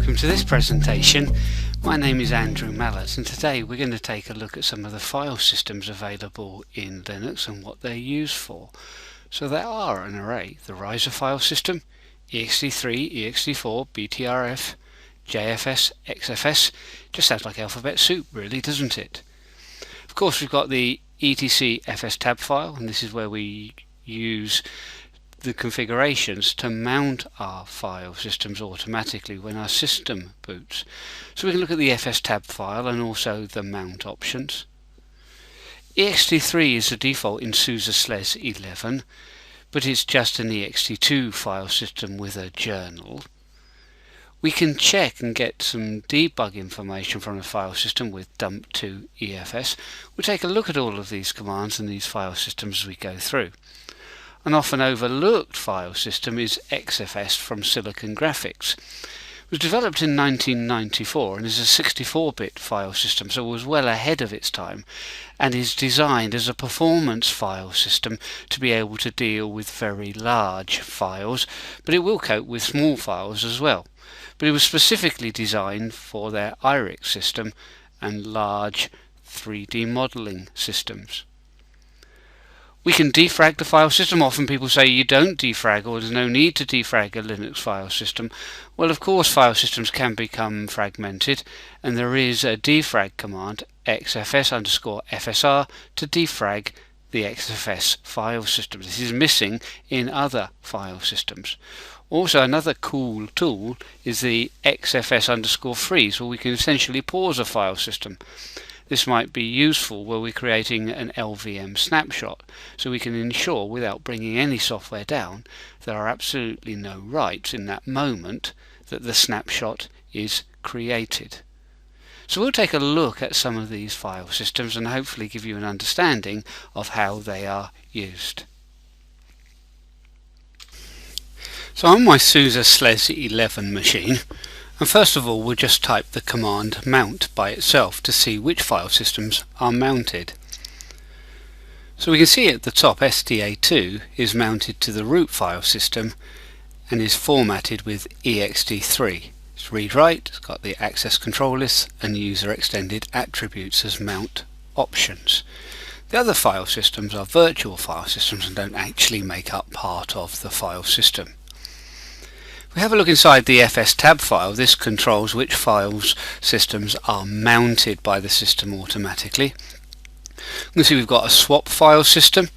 Welcome to this presentation. My name is Andrew Mallett, and today we're going to take a look at some of the file systems available in Linux and what they're used for. So there are an array: the Riser file system, ext3, ext4, BTRF, JFS, XFS. Just sounds like alphabet soup, really, doesn't it? Of course, we've got the etc fstab file, and this is where we use the configurations to mount our file systems automatically when our system boots. So we can look at the fstab file and also the mount options. ext3 is the default in SUSE SLES 11, but it's just an ext2 file system with a journal. We can check and get some debug information from the file system with dump2efs. We'll take a look at all of these commands and these file systems as we go through. An often overlooked file system is XFS from Silicon Graphics. It was developed in 1994 and is a 64-bit file system, so it was well ahead of its time, and is designed as a performance file system to be able to deal with very large files, but it will cope with small files as well. But it was specifically designed for their IRIX system and large 3D modeling systems. We can defrag the file system. Often people say you don't defrag, or there's no need to defrag a Linux file system. Well, of course, file systems can become fragmented, and there is a defrag command, xfs_fsr, to defrag the XFS file system. This is missing in other file systems. Also, another cool tool is the xfs_freeze, where we can essentially pause a file system. This might be useful where we're creating an LVM snapshot, so we can ensure, without bringing any software down, there are absolutely no writes in that moment that the snapshot is created. So we'll take a look at some of these file systems and hopefully give you an understanding of how they are used. So on my SUSE SLES 11 machine, and first of all we'll just type the command mount by itself to see which file systems are mounted. So we can see at the top SDA2 is mounted to the root file system and is formatted with ext3. It's read-write, it's got the access control list and user extended attributes as mount options. The other file systems are virtual file systems and don't actually make up part of the file system. If we have a look inside the fstab file, this controls which file systems are mounted by the system automatically. You can see we've got a swap file system,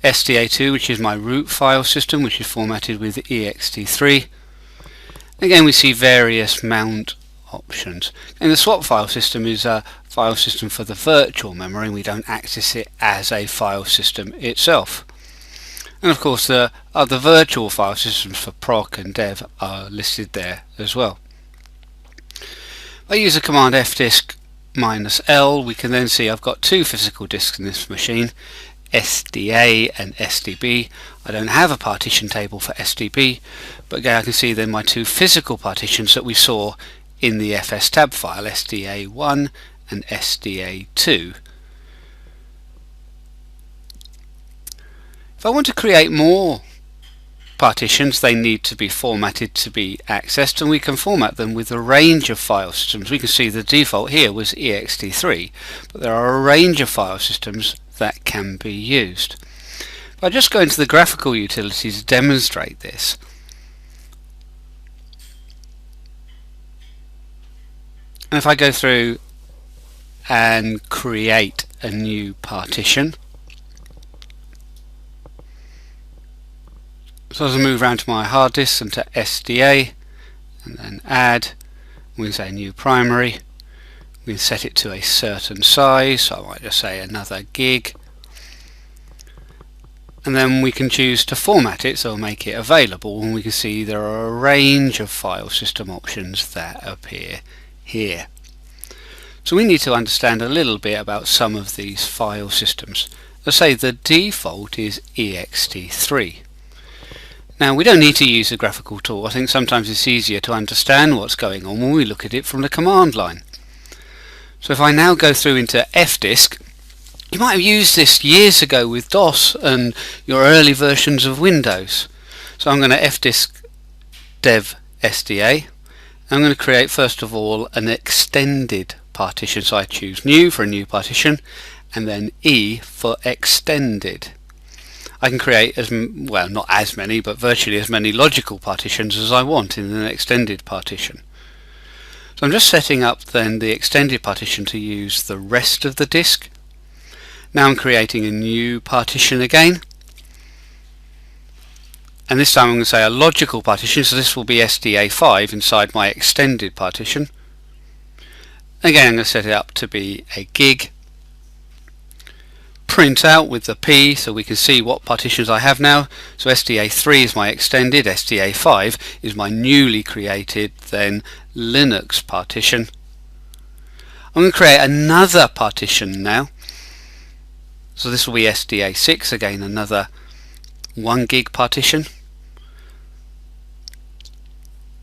SDA2, which is my root file system, which is formatted with ext3. Again, we see various mount options. And the swap file system is a file system for the virtual memory. We don't access it as a file system itself. And of course the other virtual file systems for proc and dev are listed there as well. If I use the command fdisk-l, we can then see I've got two physical disks in this machine, SDA and SDB. I don't have a partition table for SDB, but again I can see then my two physical partitions that we saw in the fstab file, SDA1 and SDA2. If I want to create more partitions, they need to be formatted to be accessed, and we can format them with a range of file systems. We can see the default here was ext3, but there are a range of file systems that can be used. If I just go into the graphical utilities to demonstrate this, and if I go through and create a new partition, so as I move around to my hard disk and to SDA and then add, we can say new primary, we can set it to a certain size, so I might just say another gig, and then we can choose to format it, so make it available, and we can see there are a range of file system options that appear here. So we need to understand a little bit about some of these file systems. Let's say the default is ext3. Now we don't need to use a graphical tool. I think sometimes it's easier to understand what's going on when we look at it from the command line. So if I now go through into fdisk, you might have used this years ago with DOS and your early versions of Windows. So I'm going to fdisk dev SDA, I'm going to create first of all an extended partition, so I choose new for a new partition and then E for extended. I can create well, not as many, but virtually as many logical partitions as I want in an extended partition. So I'm just setting up then the extended partition to use the rest of the disk. Now I'm creating a new partition again, and this time I'm going to say a logical partition, so this will be SDA5 inside my extended partition. Again, I'm going to set it up to be a gig. Print out with the P so we can see what partitions I have now. So SDA3 is my extended, SDA5 is my newly created then Linux partition. I'm going to create another partition now. So this will be SDA6, again another 1 gig partition.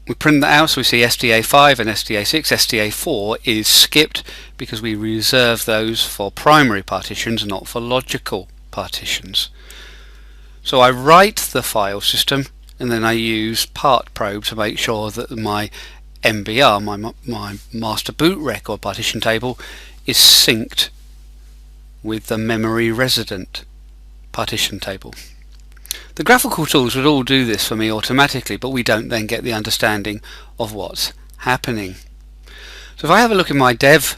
We print that out so we see SDA5 and SDA6. SDA4 is skipped because we reserve those for primary partitions, not for logical partitions. So I write the file system and then I use part probe to make sure that my MBR, my master boot record partition table, is synced with the memory resident partition table. The graphical tools would all do this for me automatically, but we don't then get the understanding of what's happening. So if I have a look at my dev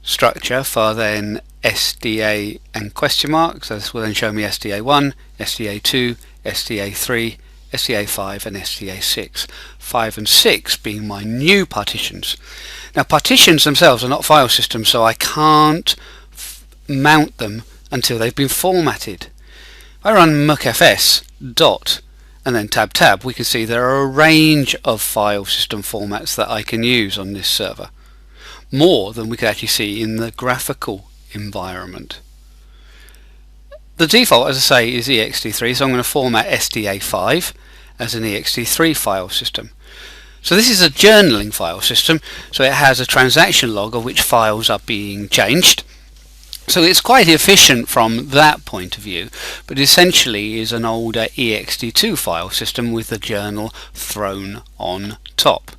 structure for then SDA and question mark, so this will then show me SDA1, SDA2, SDA3, SDA5 and SDA6. 5 and 6 being my new partitions. Now partitions themselves are not file systems, so I can't mount them until they've been formatted. If I run muckfs dot and then tab, we can see there are a range of file system formats that I can use on this server, more than we could actually see in the graphical environment. The default, as I say, is ext3, so I'm going to format SDA5 as an ext3 file system. So this is a journaling file system, so it has a transaction log of which files are being changed. So it's quite efficient from that point of view, but essentially is an older ext2 file system with the journal thrown on top.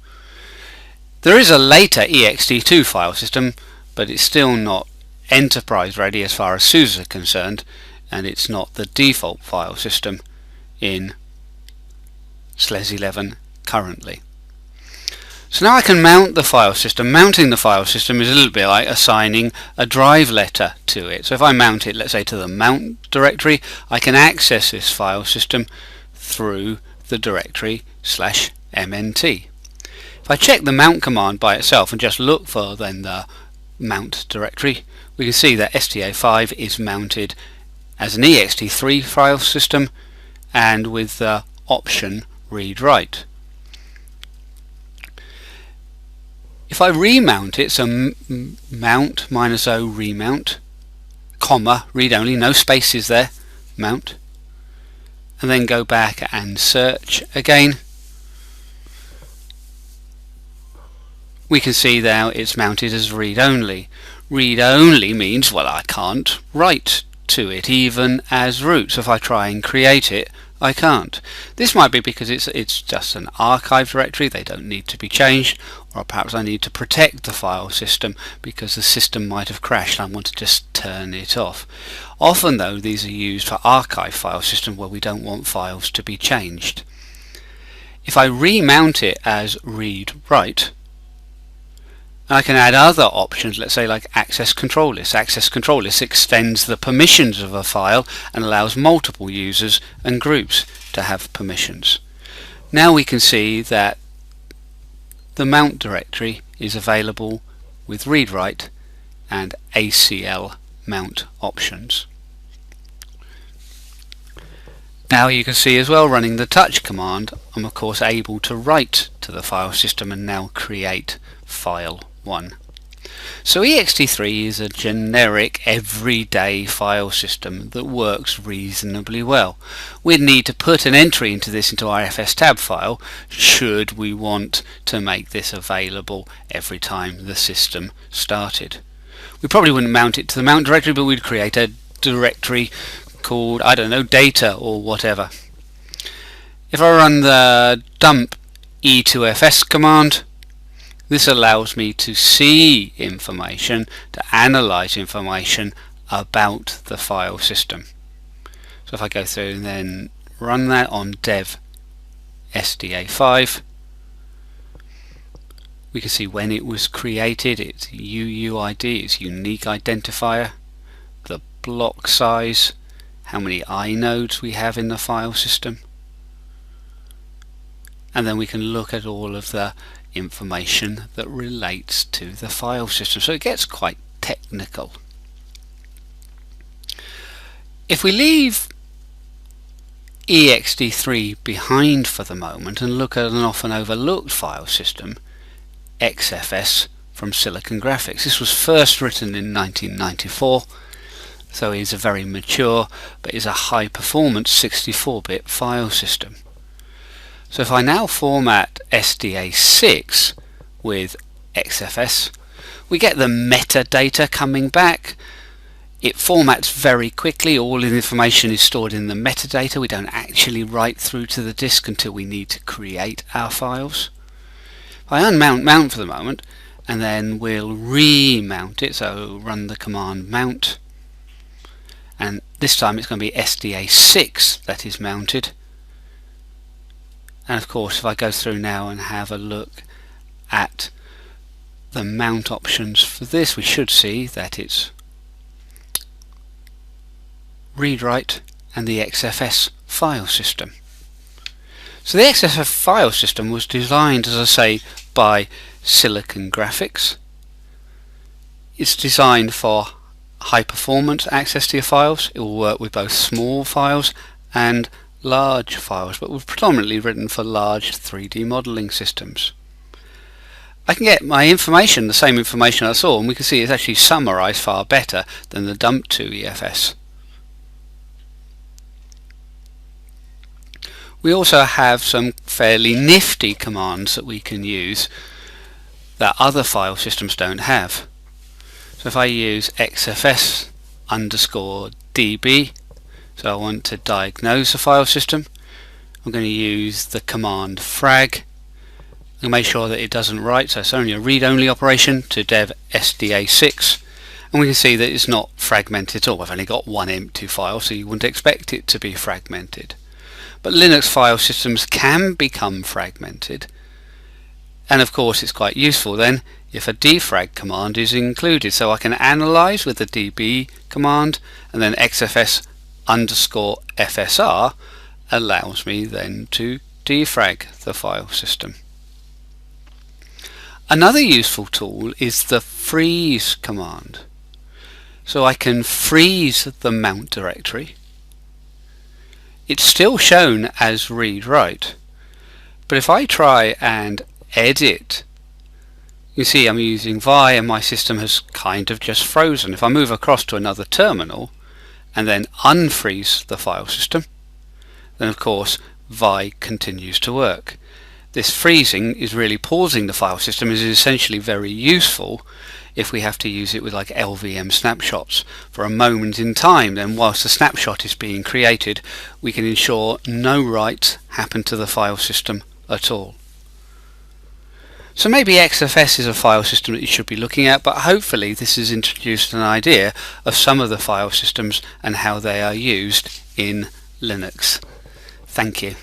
There is a later ext2 file system, but it's still not enterprise ready as far as SUSE are concerned, and it's not the default file system in SLES 11 currently. So now I can mount the file system. Mounting the file system is a little bit like assigning a drive letter to it. So if I mount it, let's say, to the mount directory, I can access this file system through the directory /mnt. If I check the mount command by itself and just look for then the mount directory, we can see that SDA5 is mounted as an ext3 file system and with the option read write. If I remount it, so mount -o remount, comma, read only, no spaces there, mount, and then go back and search again, we can see now it's mounted as read only. Read only means, well, I can't write to it even as root, so if I try and create it, I can't. This might be because it's just an archive directory, they don't need to be changed, or perhaps I need to protect the file system because the system might have crashed and I want to just turn it off. Often though, these are used for archive file systems where we don't want files to be changed. If I remount it as read write, I can add other options, let's say like access control list. Access control list extends the permissions of a file and allows multiple users and groups to have permissions. Now we can see that the mount directory is available with read write and ACL mount options. Now you can see as well, running the touch command, I'm of course able to write to the file system and now create file 1. So ext3 is a generic everyday file system that works reasonably well. We'd need to put an entry into this into our fstab file should we want to make this available every time the system started. We probably wouldn't mount it to the mount directory, but we'd create a directory called, I don't know, data or whatever. If I run the dump e2fs command, This allows me to see information, to analyze information about the file system. So if I go through and then run that on dev SDA5, we can see when it was created, its UUID, its unique identifier, the block size, how many inodes we have in the file system, and then we can look at all of the information that relates to the file system. So it gets quite technical. If we leave eXD3 behind for the moment and look at an often overlooked file system, XFS from Silicon Graphics. This was first written in 1994, so it is a very mature but is a high performance 64-bit file system. So if I now format SDA6 with XFS, we get the metadata coming back. It formats very quickly. All the information is stored in the metadata. We don't actually write through to the disk until we need to create our files. If I unmount mount for the moment, and then we'll remount it, so run the command mount, and this time it's going to be SDA6 that is mounted. And of course, if I go through now and have a look at the mount options for this, we should see that it's read-write and the XFS file system. So the XFS file system was designed, as I say, by Silicon Graphics. It's designed for high performance access to your files. It will work with both small files and large files, but was predominantly written for large 3D modeling systems. I can get my information, the same information I saw, and we can see it's actually summarized far better than the dump2 EFS. We also have some fairly nifty commands that we can use that other file systems don't have. So if I use XFS _ DB, so I want to diagnose the file system, I'm going to use the command frag and make sure that it doesn't write, so it's only a read-only operation, to dev SDA6, and we can see that it's not fragmented at all. I've only got one empty file, so you wouldn't expect it to be fragmented. But Linux file systems can become fragmented, and of course it's quite useful then if a defrag command is included, so I can analyze with the db command, and then XFS _ FSR allows me then to defrag the file system. Another useful tool is the freeze command. So I can freeze the mount directory. It's still shown as read-write, but if I try and edit, you see I'm using Vi and my system has kind of just frozen. If I move across to another terminal and then unfreeze the file system, then of course Vi continues to work. This freezing is really pausing the file system, and is essentially very useful if we have to use it with like LVM snapshots for a moment in time. Then whilst the snapshot is being created, we can ensure no writes happen to the file system at all. So maybe XFS is a file system that you should be looking at, but hopefully this has introduced an idea of some of the file systems and how they are used in Linux. Thank you.